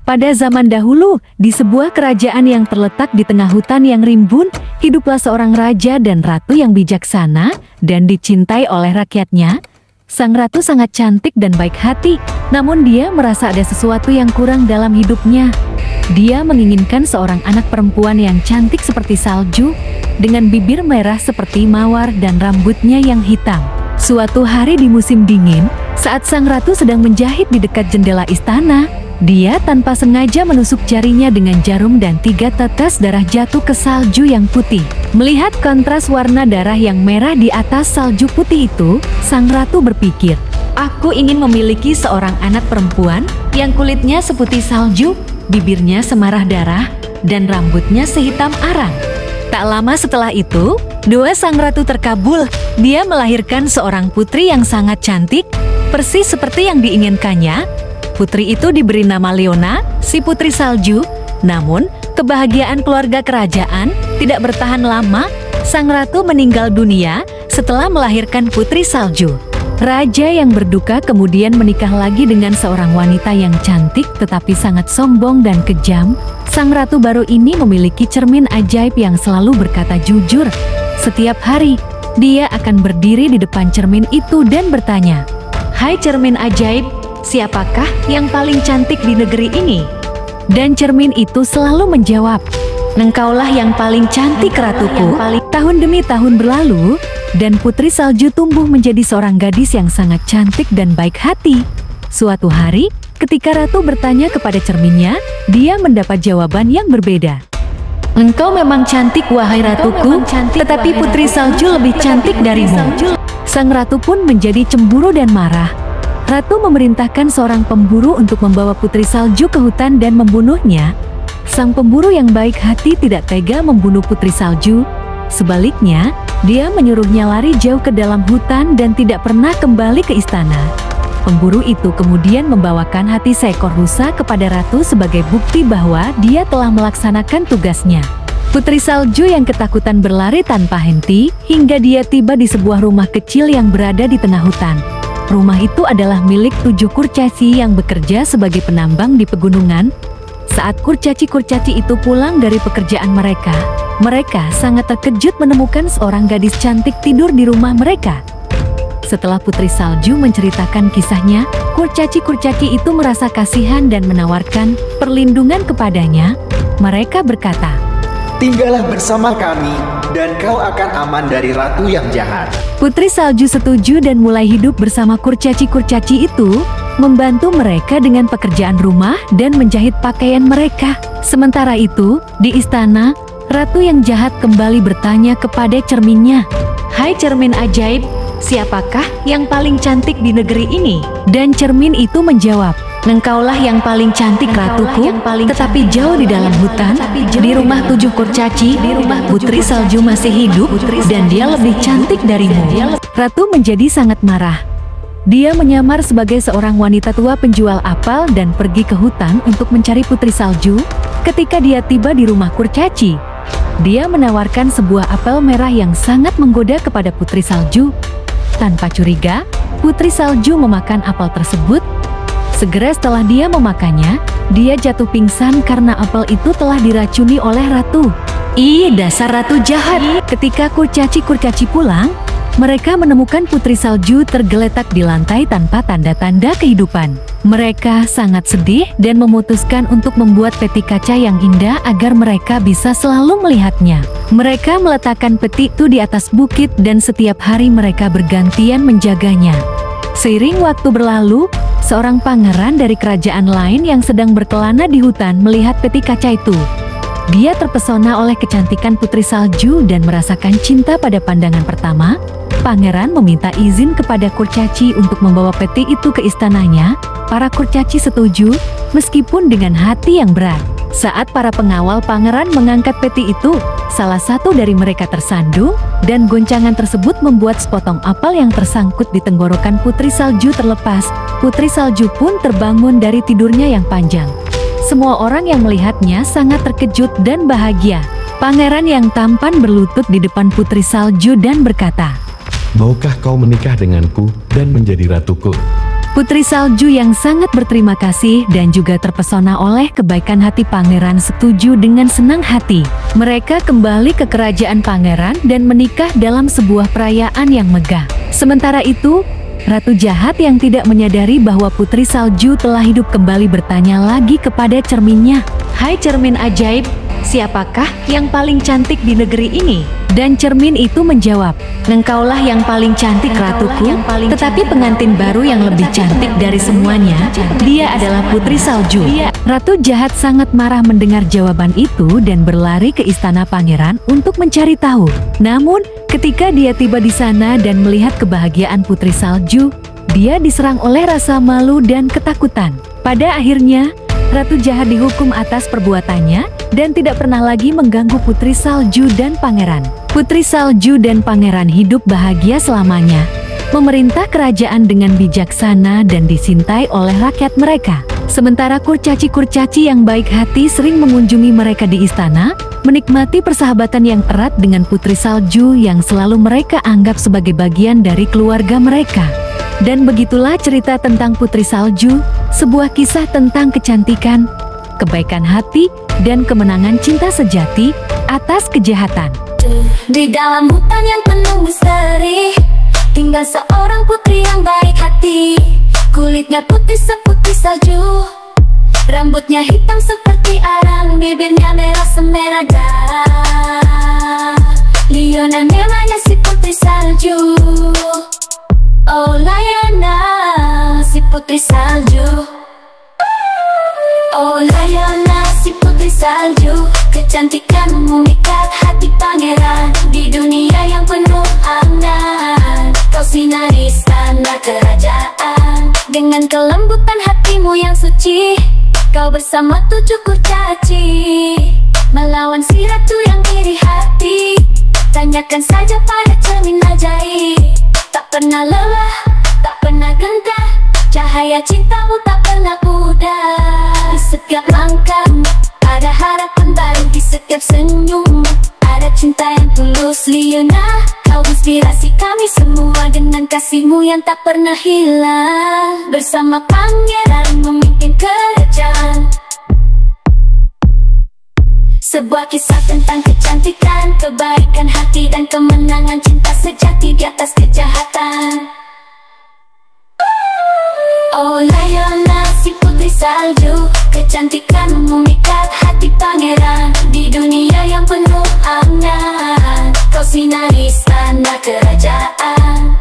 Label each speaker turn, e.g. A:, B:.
A: Pada zaman dahulu, di sebuah kerajaan yang terletak di tengah hutan yang rimbun, hiduplah seorang raja dan ratu yang bijaksana dan dicintai oleh rakyatnya. Sang ratu sangat cantik dan baik hati, namun dia merasa ada sesuatu yang kurang dalam hidupnya. Dia menginginkan seorang anak perempuan yang cantik seperti salju, dengan bibir merah seperti mawar dan rambutnya yang hitam. Suatu hari di musim dingin, saat sang ratu sedang menjahit di dekat jendela istana, dia tanpa sengaja menusuk jarinya dengan jarum dan 3 tetes darah jatuh ke salju yang putih. Melihat kontras warna darah yang merah di atas salju putih itu, sang ratu berpikir, "Aku ingin memiliki seorang anak perempuan yang kulitnya seputih salju, bibirnya semarah darah, dan rambutnya sehitam arang." Tak lama setelah itu, doa sang ratu terkabul. Dia melahirkan seorang putri yang sangat cantik, persis seperti yang diinginkannya. Putri itu diberi nama Leona, si putri salju. Namun, kebahagiaan keluarga kerajaan tidak bertahan lama. Sang ratu meninggal dunia setelah melahirkan putri salju. Raja yang berduka kemudian menikah lagi dengan seorang wanita yang cantik tetapi sangat sombong dan kejam. Sang ratu baru ini memiliki cermin ajaib yang selalu berkata jujur. Setiap hari, dia akan berdiri di depan cermin itu dan bertanya, "Hai cermin ajaib, siapakah yang paling cantik di negeri ini?" Dan cermin itu selalu menjawab, "Engkaulah yang paling cantik, ratuku." Tahun demi tahun berlalu, dan putri salju tumbuh menjadi seorang gadis yang sangat cantik dan baik hati. Suatu hari, ketika ratu bertanya kepada cerminnya, dia mendapat jawaban yang berbeda. "Engkau memang cantik, wahai ratuku, tetapi putri salju lebih cantik darimu." Sang ratu pun menjadi cemburu dan marah. Ratu memerintahkan seorang pemburu untuk membawa putri salju ke hutan dan membunuhnya. Sang pemburu yang baik hati tidak tega membunuh putri salju. Sebaliknya, dia menyuruhnya lari jauh ke dalam hutan dan tidak pernah kembali ke istana. Pemburu itu kemudian membawakan hati seekor rusa kepada ratu sebagai bukti bahwa dia telah melaksanakan tugasnya. Putri salju yang ketakutan berlari tanpa henti hingga dia tiba di sebuah rumah kecil yang berada di tengah hutan. Rumah itu adalah milik 7 kurcaci yang bekerja sebagai penambang di pegunungan. Saat kurcaci-kurcaci itu pulang dari pekerjaan mereka, mereka sangat terkejut menemukan seorang gadis cantik tidur di rumah mereka. Setelah putri salju menceritakan kisahnya, kurcaci-kurcaci itu merasa kasihan dan menawarkan perlindungan kepadanya. Mereka berkata,
B: "Tinggallah bersama kami, dan kau akan aman dari ratu yang jahat."
A: Putri salju setuju dan mulai hidup bersama kurcaci-kurcaci itu, membantu mereka dengan pekerjaan rumah dan menjahit pakaian mereka. Sementara itu, di istana, ratu yang jahat kembali bertanya kepada cerminnya, "Hai cermin ajaib, siapakah yang paling cantik di negeri ini?" Dan cermin itu menjawab, "Engkaulah yang paling cantik, ratuku, tetapi jauh di dalam hutan, di rumah 7 kurcaci, putri salju masih hidup, dan dia lebih cantik darimu." Ratu menjadi sangat marah. Dia menyamar sebagai seorang wanita tua penjual apel dan pergi ke hutan untuk mencari putri salju. Ketika dia tiba di rumah kurcaci, dia menawarkan sebuah apel merah yang sangat menggoda kepada putri salju. Tanpa curiga, putri salju memakan apel tersebut. Segera setelah dia memakannya, dia jatuh pingsan karena apel itu telah diracuni oleh ratu. "Ih, dasar ratu jahat!" Ketika kurcaci-kurcaci pulang, mereka menemukan putri salju tergeletak di lantai tanpa tanda-tanda kehidupan. Mereka sangat sedih dan memutuskan untuk membuat peti kaca yang indah agar mereka bisa selalu melihatnya. Mereka meletakkan peti itu di atas bukit dan setiap hari mereka bergantian menjaganya. Seiring waktu berlalu, seorang pangeran dari kerajaan lain yang sedang berkelana di hutan melihat peti kaca itu. Dia terpesona oleh kecantikan putri salju dan merasakan cinta pada pandangan pertama. Pangeran meminta izin kepada kurcaci untuk membawa peti itu ke istananya. Para kurcaci setuju, meskipun dengan hati yang berat. Saat para pengawal pangeran mengangkat peti itu, salah satu dari mereka tersandung, dan goncangan tersebut membuat sepotong apel yang tersangkut di tenggorokan putri salju terlepas. Putri salju pun terbangun dari tidurnya yang panjang. Semua orang yang melihatnya sangat terkejut dan bahagia. Pangeran yang tampan berlutut di depan putri salju dan berkata,
C: "Maukah kau menikah denganku dan menjadi ratuku?"
A: Putri Salju yang sangat berterima kasih dan juga terpesona oleh kebaikan hati pangeran setuju dengan senang hati. Mereka kembali ke kerajaan pangeran dan menikah dalam sebuah perayaan yang megah. Sementara itu, Ratu Jahat yang tidak menyadari bahwa Putri Salju telah hidup kembali bertanya lagi kepada cerminnya. "Hai cermin ajaib, siapakah yang paling cantik di negeri ini?" Dan cermin itu menjawab, "Engkaulah yang paling cantik ratuku, tetapi pengantin baru yang lebih cantik dari semuanya, dia adalah Putri Salju." Ratu Jahat sangat marah mendengar jawaban itu dan berlari ke istana pangeran untuk mencari tahu. Namun, ketika dia tiba di sana dan melihat kebahagiaan Putri Salju, dia diserang oleh rasa malu dan ketakutan. Pada akhirnya, Ratu Jahat dihukum atas perbuatannya dan tidak pernah lagi mengganggu Putri Salju dan pangeran. Putri Salju dan pangeran hidup bahagia selamanya, memerintah kerajaan dengan bijaksana dan dicintai oleh rakyat mereka. Sementara kurcaci-kurcaci yang baik hati sering mengunjungi mereka di istana, menikmati persahabatan yang erat dengan Putri Salju yang selalu mereka anggap sebagai bagian dari keluarga mereka. Dan begitulah cerita tentang Putri Salju, sebuah kisah tentang kecantikan, kebaikan hati, dan kemenangan cinta sejati atas kejahatan.
C: Di dalam hutan yang penuh misteri, tinggal seorang putri yang baik hati. Kulitnya putih seputih salju, rambutnya hitam seperti arang, bibirnya merah semerah darah. Liona namanya si Putri Salju. Oh Liona, si Putri Salju. Oh Liona, si Putri Salju. Kecantikanmu memikat hati pangeran. Di dunia yang penuh hangat, kau sinari istana kerajaan. Dengan kelembutan hatimu yang suci, kau bersama 7 kurcaci melawan si ratu yang iri hati. Tanyakan saja pada cermin ajaib, tak pernah lelah, tak pernah gentar. Cahaya cintamu tak pernah pudar. Di setiap langkahmu ada harapan baru, di setiap senyum ada cinta yang tulus. Liona, kau inspirasi kami semua dengan kasihmu yang tak pernah hilang. Bersama pangeran memimpin kerajaan, sebuah kisah tentang kecantikan, kebaikan hati, dan kemenangan cinta sejati di atas kejahatan. Oh Liona, si Putri Salju. Kecantikanmu memikat hati pangeran. Di dunia yang penuh hangat, kau sinari istana kerajaan.